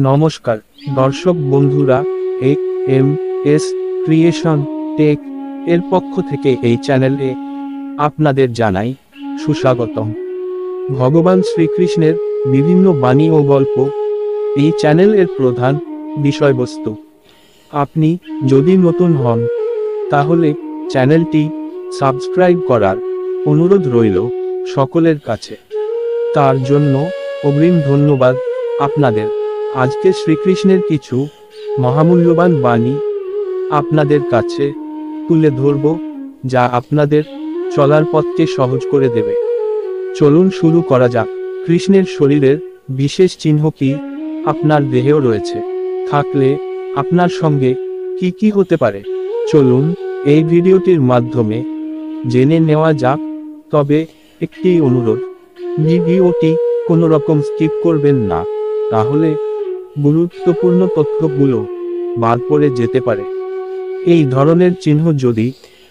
নমস্কার দর্শক বন্ধুরা, এম.এস. ক্রিয়েশন টেক এর পক্ষ থেকে এই চ্যানেলে আপনাদের জানাই সুস্বাগতম। ভগবান শ্রীকৃষ্ণের বিভিন্ন বাণী ও গল্প এই চ্যানেলের প্রধান বিষয়বস্তু। আপনি যদি নতুন হন তাহলে চ্যানেলটি সাবস্ক্রাইব করার অনুরোধ রইল সকলের কাছে। তার জন্য অগ্রিম ধন্যবাদ আপনাদের। আজকে শ্রীকৃষ্ণের কিছু মহামূল্যবান বাণী আপনাদের কাছে তুলে ধরব, যা আপনাদের চলার পথকে সহজ করে দেবে। চলুন শুরু করা যাক। কৃষ্ণের শরীরের বিশেষ চিহ্ন কি আপনার দেহেও রয়েছে? থাকলে আপনার সঙ্গে কি কি হতে পারে? চলুন এই ভিডিওটির মাধ্যমে জেনে নেওয়া যাক। তবে একটি অনুরোধ, ভিডিওটি কোনো রকম স্কিপ করবেন না, তাহলে গুরুত্বপূর্ণ তথ্যগুলো বাদ পড়ে যেতে পারে। এই ধরনের চিহ্ন যদি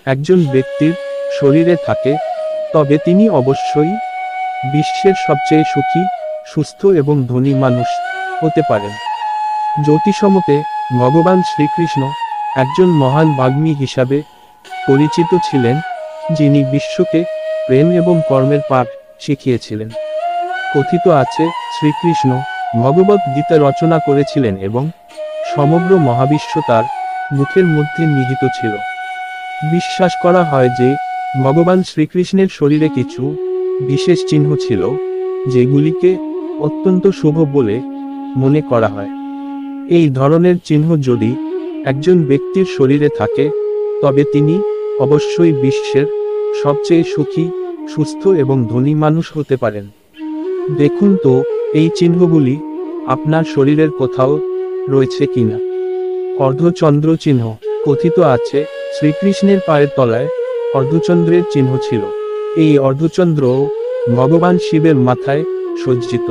একজন ব্যক্তির শরীরে থাকে, তবে তিনি অবশ্যই বিশ্বের সবচেয়ে সুখী, সুস্থ এবং ধনী মানুষ হতে পারেন। জ্যোতিষমতে ভগবান শ্রীকৃষ্ণ একজন মহান বাগ্মী হিসাবে পরিচিত ছিলেন, যিনি বিশ্বকে প্রেম এবং কর্মের পাঠ শিখিয়েছিলেন। কথিত আছে শ্রীকৃষ্ণ ভগবদ্ গীতা রচনা করেছিলেন এবং সমগ্র মহাবিশ্ব তার মুখের মধ্যে নিহিত ছিল। বিশ্বাস করা হয় যে ভগবান শ্রীকৃষ্ণের শরীরে কিছু বিশেষ চিহ্ন ছিল, যেগুলিকে অত্যন্ত শুভ বলে মনে করা হয়। এই ধরনের চিহ্ন যদি একজন ব্যক্তির শরীরে থাকে, তবে তিনি অবশ্যই বিশ্বের সবচেয়ে সুখী, সুস্থ এবং ধনী মানুষ হতে পারেন। দেখুন তো এই চিহ্নগুলি আপনার শরীরের কোথাও রয়েছে কিনা। অর্ধচন্দ্র চিহ্ন। কথিত আছে শ্রীকৃষ্ণের পায়ের তলায় অর্ধচন্দ্রের চিহ্ন ছিল। এই অর্ধচন্দ্র ভগবান শিবের মাথায় সজ্জিত।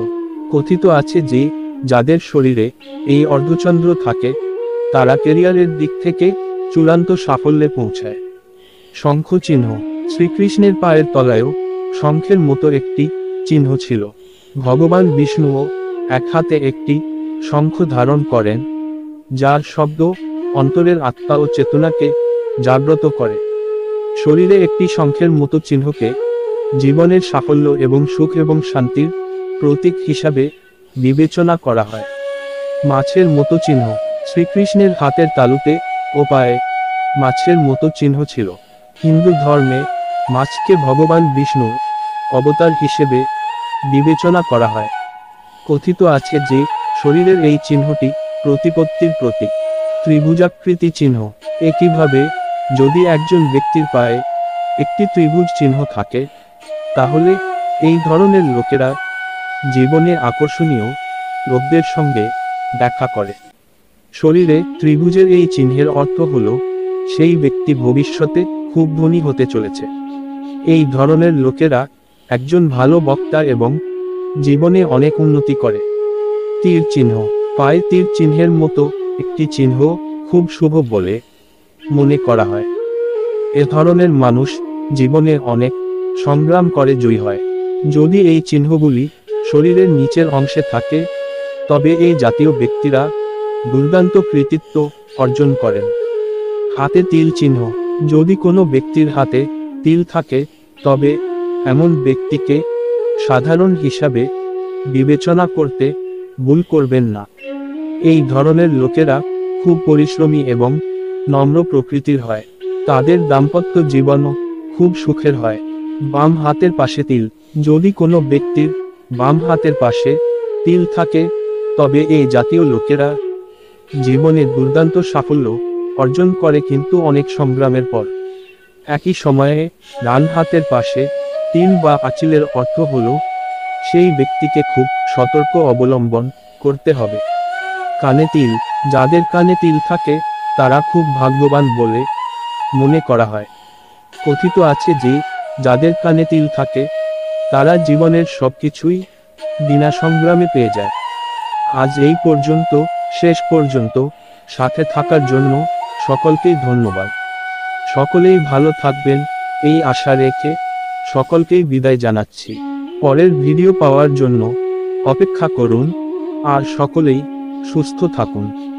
কথিত আছে যে যাদের শরীরে এই অর্ধচন্দ্র থাকে, তারা ক্যারিয়ারের দিক থেকে চূড়ান্ত সাফল্যে পৌঁছায়। শঙ্খ চিহ্ন। শ্রীকৃষ্ণের পায়ের তলায়ও শঙ্খের মতো একটি চিহ্ন ছিল। ভগবান বিষ্ণুও এক হাতে একটি শঙ্খ ধারণ করেন, যার শব্দ অন্তরের আত্মা ও চেতনাকে জাগ্রত করে। শরীরে একটি শঙ্খের মতো চিহ্নকে জীবনের সাফল্য এবং সুখ এবং শান্তির প্রতীক হিসাবে বিবেচনা করা হয়। মাছের মতো চিহ্ন। শ্রীকৃষ্ণের হাতের তালুতে ও পায়ে মাছের মতো চিহ্ন ছিল। হিন্দু ধর্মে মাছকে ভগবান বিষ্ণুর অবতার হিসেবে বিবেচনা করা হয়। কথিত আছে যে শরীরের এই চিহ্নটি প্রতিপত্তির প্রতীক। ত্রিভুজাকৃতি চিহ্ন। একইভাবে যদি একজন ব্যক্তির পায়ে একটি ত্রিভুজ চিহ্ন থাকে, তাহলে এই ধরনের লোকেরা জীবনে আকর্ষণীয় লোকদের সঙ্গে দেখা করে। শরীরে ত্রিভুজের এই চিহ্নের অর্থ হল সেই ব্যক্তি ভবিষ্যতে খুব ধনী হতে চলেছে। এই ধরনের লোকেরা একজন ভালো বক্তা এবং জীবনে অনেক উন্নতি করে। তীর চিহ্ন। পায়ে তীর চিহ্নের মতো একটি চিহ্ন খুব শুভ বলে মনে করা হয়। এ ধরনের মানুষ জীবনে অনেক সংগ্রাম করে জয়ী হয়। যদি এই চিহ্নগুলি শরীরের নিচের অংশে থাকে, তবে এই জাতীয় ব্যক্তিরা দুর্দান্ত কৃতিত্ব অর্জন করেন। হাতে তিল চিহ্ন। যদি কোনো ব্যক্তির হাতে তিল থাকে, তবে এমন ব্যক্তিকে সাধারণ হিসাবে বিবেচনা করতে ভুল করবেন না। এই ধরনের লোকেরা খুব পরিশ্রমী এবং নম্র প্রকৃতির হয়। তাদের দাম্পত্য জীবনও খুব সুখের হয়। বাম হাতের পাশে তিল। যদি কোনো ব্যক্তির বাম হাতের পাশে তিল থাকে, তবে এই জাতীয় লোকেরা জীবনে দুর্দান্ত সাফল্য অর্জন করে, কিন্তু অনেক সংগ্রামের পর। একই সময়ে ডান হাতের পাশে তিল বা আঁচিলের অর্থ হল সেই ব্যক্তিকে খুব সতর্ক অবলম্বন করতে হবে। কানে তিল। যাদের কানে তিল থাকে, তারা খুব ভাগ্যবান বলে মনে করা হয়। কথিত আছে যে যাদের কানে তিল থাকে, তারা জীবনের সবকিছুই বিনা সংগ্রামে পেয়ে যায়। আজ এই পর্যন্ত, শেষ পর্যন্ত সাথে থাকার জন্য সকলকেই ধন্যবাদ। সকলেই ভালো থাকবেন এই আশা রেখে সকলকেই বিদায় জানাচ্ছি। পরের ভিডিও পাওয়ার জন্য অপেক্ষা করুন, আর সকলেই সুস্থ থাকুন।